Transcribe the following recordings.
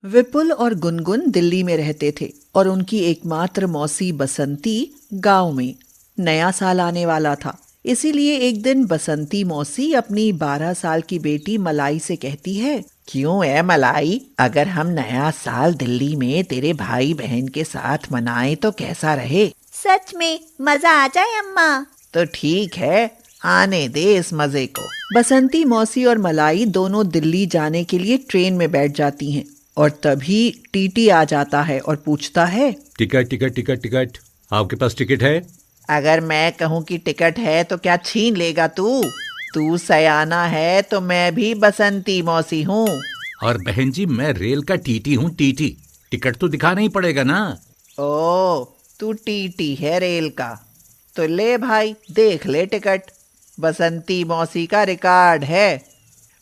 विपुल और गुनगुन दिल्ली में रहते थे और उनकी एकमात्र मौसी बसंती गांव में। नया साल आने वाला था, इसीलिए एक दिन बसंती मौसी अपनी 12 साल की बेटी मलाई से कहती है, क्यों है मलाई, अगर हम नया साल दिल्ली में तेरे भाई बहन के साथ मनाएं तो कैसा रहे? सच में मजा आ जाए अम्मा। तो ठीक है, आने दे इस मजे को। बसंती मौसी और मलाई दोनों दिल्ली जाने के लिए ट्रेन में बैठ जाती हैं और तभी टीटी आ जाता है और पूछता है, टिकट टिकट टिकट टिकट, आपके पास टिकट है? अगर मैं कहूँ कि टिकट है तो क्या छीन लेगा तू? तू सयाना है तो मैं भी बसंती मौसी हूँ। और बहन जी, मैं रेल का टीटी हूँ, टीटी। टिकट तो दिखाना ही पड़ेगा ना। ओ, तू टीटी है रेल का? तो ले भाई, देख ले टिकट। बसंती मौसी का रिकॉर्ड है,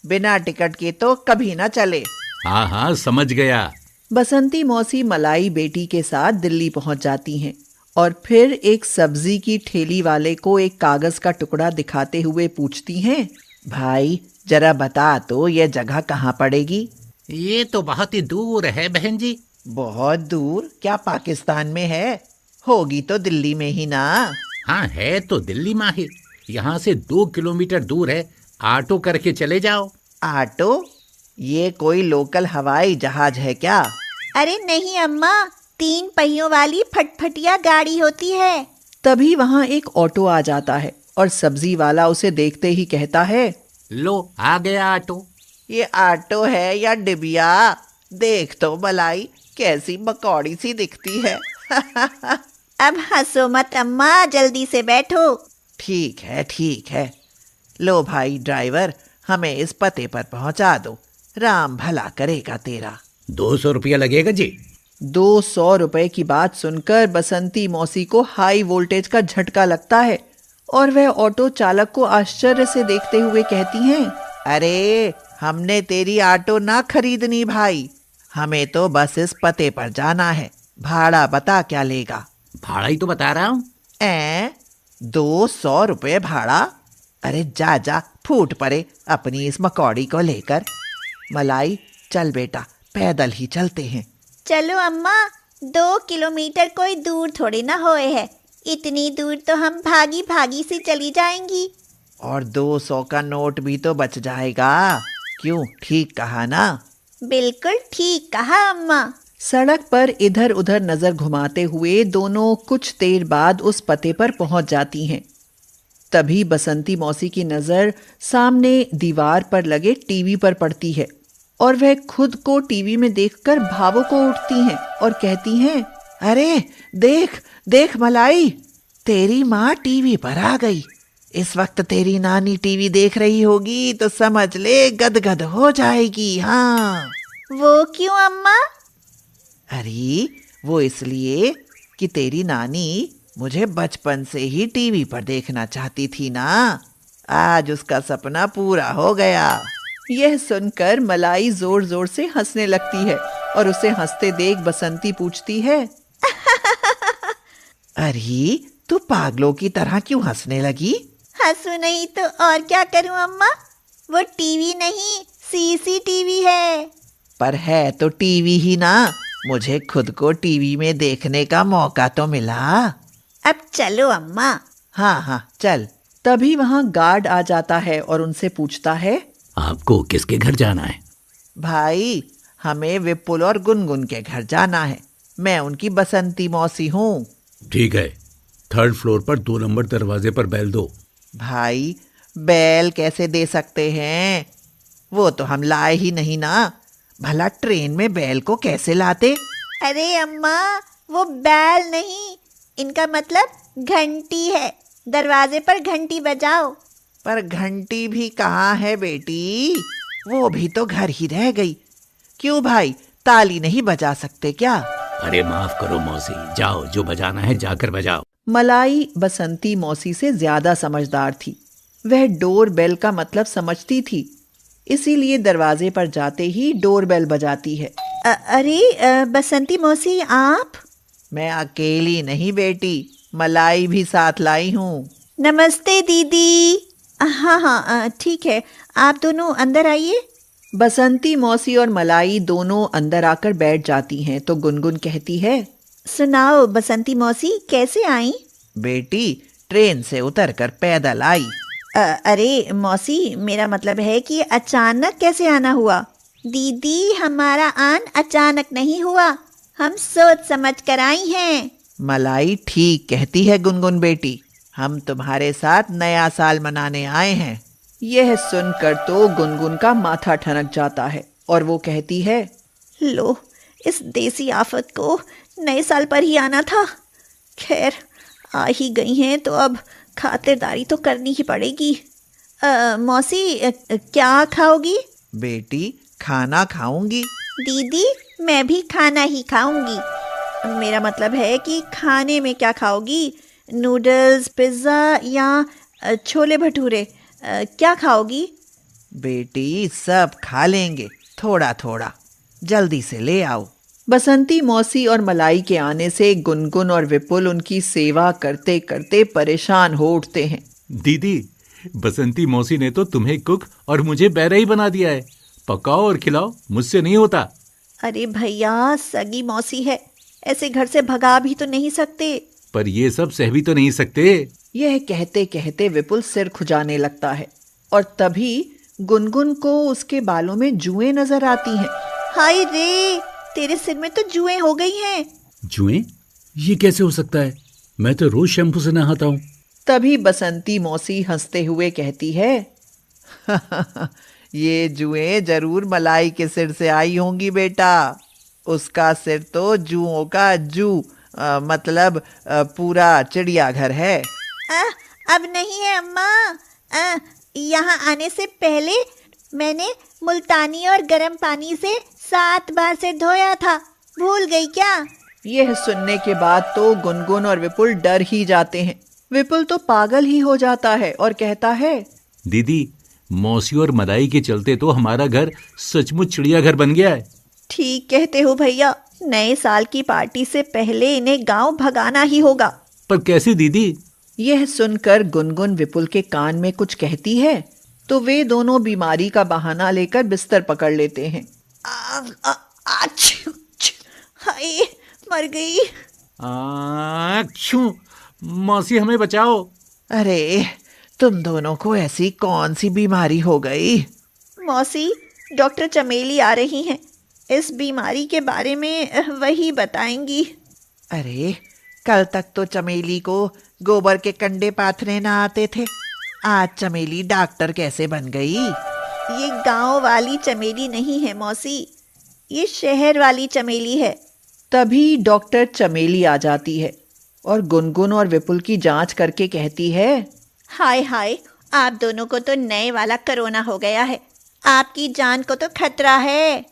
बिना टिकट के तो कभी ना चले। हाँ हाँ, समझ गया। बसंती मौसी मलाई बेटी के साथ दिल्ली पहुंच जाती हैं और फिर एक सब्जी की ठेली वाले को एक कागज का टुकड़ा दिखाते हुए पूछती हैं, भाई जरा बता तो ये जगह कहाँ पड़ेगी? ये तो बहुत ही दूर है बहन जी। बहुत दूर? क्या पाकिस्तान में है? होगी तो दिल्ली में ही ना। हाँ, है तो दिल्ली माहिर। यहाँ से 2 किलोमीटर दूर है। ऑटो करके चले जाओ। ऑटो? ये कोई लोकल हवाई जहाज है क्या? अरे नहीं अम्मा, 3 पहियों वाली फटफटिया गाड़ी होती है। तभी वहाँ एक ऑटो आ जाता है और सब्जी वाला उसे देखते ही कहता है, लो, आ गया ऑटो। ये ऑटो है या डिबिया? देख तो मलाई, कैसी मकौड़ी सी दिखती है। अब हंसो मत अम्मा, जल्दी से बैठो। ठीक है ठीक है, लो भाई ड्राइवर, हमें इस पते पर पहुंचा दो, राम भला करेगा तेरा। 200 रुपया लगेगा जी। 200 रुपए की बात सुनकर बसंती मौसी को हाई वोल्टेज का झटका लगता है और वह ऑटो चालक को आश्चर्य से देखते हुए कहती हैं, अरे हमने तेरी ऑटो ना खरीदनी भाई, हमें तो बस इस पते पर जाना है, भाड़ा बता क्या लेगा? भाड़ा ही तो बता रहा हूँ। 200 रुपये भाड़ा? अरे जा जा, फूट पड़े अपनी इस मकौड़ी को लेकर। मलाई चल बेटा, पैदल ही चलते हैं। चलो अम्मा, 2 किलोमीटर कोई दूर थोड़ी ना होए है। इतनी दूर तो हम भागी भागी से चली जाएंगी। और 200 का नोट भी तो बच जाएगा। क्यों, ठीक कहा ना? बिल्कुल ठीक कहा अम्मा। सड़क पर इधर उधर नजर घुमाते हुए दोनों कुछ देर बाद उस पते पर पहुंच जाती हैं। तभी बसंती मौसी की नजर सामने दीवार पर लगे टीवी पर पड़ती है और वह खुद को टीवी में देखकर भावुक हो उठती हैं और कहती हैं, अरे देख देख मलाई, तेरी माँ टीवी पर आ गई। इस वक्त तेरी नानी टीवी देख रही होगी तो समझ ले गदगद हो जाएगी। हाँ। वो क्यों अम्मा? अरे वो इसलिए कि तेरी नानी मुझे बचपन से ही टीवी पर देखना चाहती थी ना, आज उसका सपना पूरा हो गया। यह सुनकर मलाई जोर जोर से हंसने लगती है और उसे हंसते देख बसंती पूछती है, अरे तू पागलों की तरह क्यों हंसने लगी? हंसू नहीं तो और क्या करूं अम्मा, वो टीवी नहीं सीसीटीवी है। पर है तो टीवी ही ना, मुझे खुद को टीवी में देखने का मौका तो मिला। अब चलो अम्मा। हाँ हाँ चल। तभी वहाँ गार्ड आ जाता है और उनसे पूछता है, आपको किसके घर जाना है? भाई हमें विपुल और गुनगुन के घर जाना है, मैं उनकी बसंती मौसी हूँ। ठीक है, 3rd फ्लोर पर 2 नंबर दरवाजे पर बेल दो। भाई बैल कैसे दे सकते हैं, वो तो हम लाए ही नहीं ना, भला ट्रेन में बैल को कैसे लाते? अरे अम्मा, वो बैल नहीं, इनका मतलब घंटी है। दरवाजे पर घंटी बजाओ। पर घंटी भी कहाँ है बेटी, वो भी तो घर ही रह गई। क्यों भाई, ताली नहीं बजा सकते क्या? अरे माफ करो मौसी, जाओ, जो बजाना है जाकर बजाओ। मलाई बसंती मौसी से ज्यादा समझदार थी, वह डोर बेल का मतलब समझती थी, इसीलिए दरवाजे पर जाते ही डोर बेल बजाती है। अरे बसंती मौसी आप? मैं अकेली नहीं बेटी, मलाई भी साथ लाई हूँ। नमस्ते दीदी। हाँ हाँ ठीक है, आप दोनों अंदर आइए। बसंती मौसी और मलाई दोनों अंदर आकर बैठ जाती हैं तो गुनगुन कहती है, सुनाओ बसंती मौसी, कैसे आई? बेटी ट्रेन से उतरकर पैदल आई। अरे मौसी, मेरा मतलब है कि अचानक कैसे आना हुआ? दीदी, हमारा आन अचानक नहीं हुआ, हम सोच समझ कर आई हैं। मलाई ठीक कहती है गुनगुन बेटी, हम तुम्हारे साथ नया साल मनाने आए हैं। यह सुनकर तो गुनगुन का माथा ठनक जाता है और वो कहती है, लो, इस देसी आफत को नए साल पर ही आना था। खैर, आ ही गई हैं तो अब खातिरदारी तो करनी ही पड़ेगी। मौसी, क्या खाओगी? बेटी खाना खाऊंगी। दीदी, मैं भी खाना ही खाऊंगी। मेरा मतलब है कि खाने में क्या खाओगी? नूडल्स, पिज़्ज़ा या छोले भटूरे, क्या खाओगी? बेटी सब खा लेंगे, थोड़ा थोड़ा, जल्दी से ले आओ। बसंती मौसी और मलाई के आने से गुनगुन और विपुल उनकी सेवा करते करते परेशान हो उठते हैं। दीदी, बसंती मौसी ने तो तुम्हें कुक और मुझे बैरई बना दिया है। पकाओ और खिलाओ, मुझसे नहीं होता। अरे भैया, सगी मौसी है, ऐसे घर से भगा भी तो नहीं सकते। पर ये सब सह भी तो नहीं सकते। यह कहते कहते विपुल सिर खुजाने लगता है और तभी गुनगुन को उसके बालों में जुएं नजर आती हैं। हाय रे, तेरे सिर में तो जुएं हो गई हैं। जुएं? ये कैसे हो सकता है? मैं तो रोज शैम्पू से नहाता हूँ। तभी बसंती मौसी हंसते हुए कहती है, ये जुएं जरूर मलाई के सिर से आई होंगी बेटा। उसका सिर तो जुओं का मतलब पूरा चिड़ियाघर है। अब नहीं है अम्मा। यहाँ आने से पहले मैंने मुल्तानी और गर्म पानी से 7 बार सिर धोया था, भूल गई क्या? यह सुनने के बाद तो गुनगुन और विपुल डर ही जाते हैं। विपुल तो पागल ही हो जाता है और कहता है, दीदी, मौसी और मलाई के चलते तो हमारा घर सचमुच चिड़ियाघर बन गया है। ठीक कहते हो भैया, नए साल की पार्टी से पहले इन्हें गांव भगाना ही होगा। पर कैसे दीदी? यह सुनकर गुनगुन विपुल के कान में कुछ कहती है तो वे दोनों बीमारी का बहाना लेकर बिस्तर पकड़ लेते हैं। हाय, मर गई। क्यों? मौसी, हमें बचाओ। अरे तुम दोनों को ऐसी कौन सी बीमारी हो गई? मौसी, डॉक्टर चमेली आ रही हैं, इस बीमारी के बारे में वही बताएंगी। अरे कल तक तो चमेली को गोबर के कंडे पाथने ना आते थे, आज चमेली डॉक्टर कैसे बन गई? ये गांव वाली चमेली नहीं है मौसी, ये शहर वाली चमेली है। तभी डॉक्टर चमेली आ जाती है और गुनगुन और विपुल की जांच करके कहती है, हाय हाय, आप दोनों को तो नए वाला कोरोना हो गया है, आपकी जान को तो खतरा है।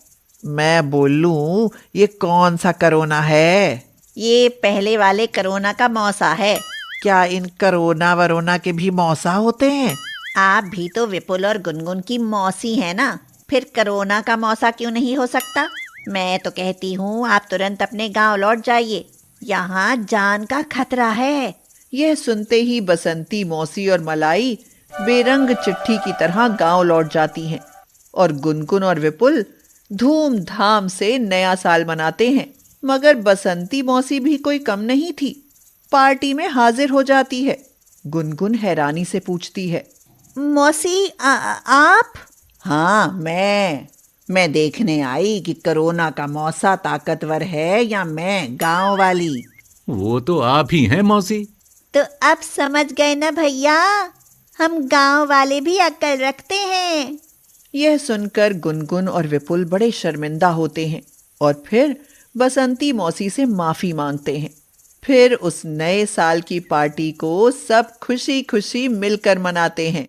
मैं बोलूं, ये कौन सा कोरोना है? ये पहले वाले कोरोना का मौसा है। क्या इन कोरोना वरोना के भी मौसा होते हैं? आप भी तो विपुल और गुनगुन की मौसी है ना, फिर कोरोना का मौसा क्यों नहीं हो सकता? मैं तो कहती हूँ आप तुरंत अपने गांव लौट जाइए, यहाँ जान का खतरा है। यह सुनते ही बसंती मौसी और मलाई बेरंग चिट्ठी की तरह गांव लौट जाती हैं और गुनगुन और विपुल धूमधाम से नया साल मनाते हैं। मगर बसंती मौसी भी कोई कम नहीं थी, पार्टी में हाजिर हो जाती है। गुनगुन हैरानी से पूछती है, मौसी, आप? हाँ, मैं देखने आई कि कोरोना का मौसा ताकतवर है या मैं गांव वाली। वो तो आप ही हैं मौसी। तो अब समझ गए ना भैया, हम गांव वाले भी अक्ल रखते हैं। यह सुनकर गुनगुन और विपुल बड़े शर्मिंदा होते हैं और फिर बसंती मौसी से माफी मांगते हैं। फिर उस नए साल की पार्टी को सब खुशी खुशी मिलकर मनाते हैं।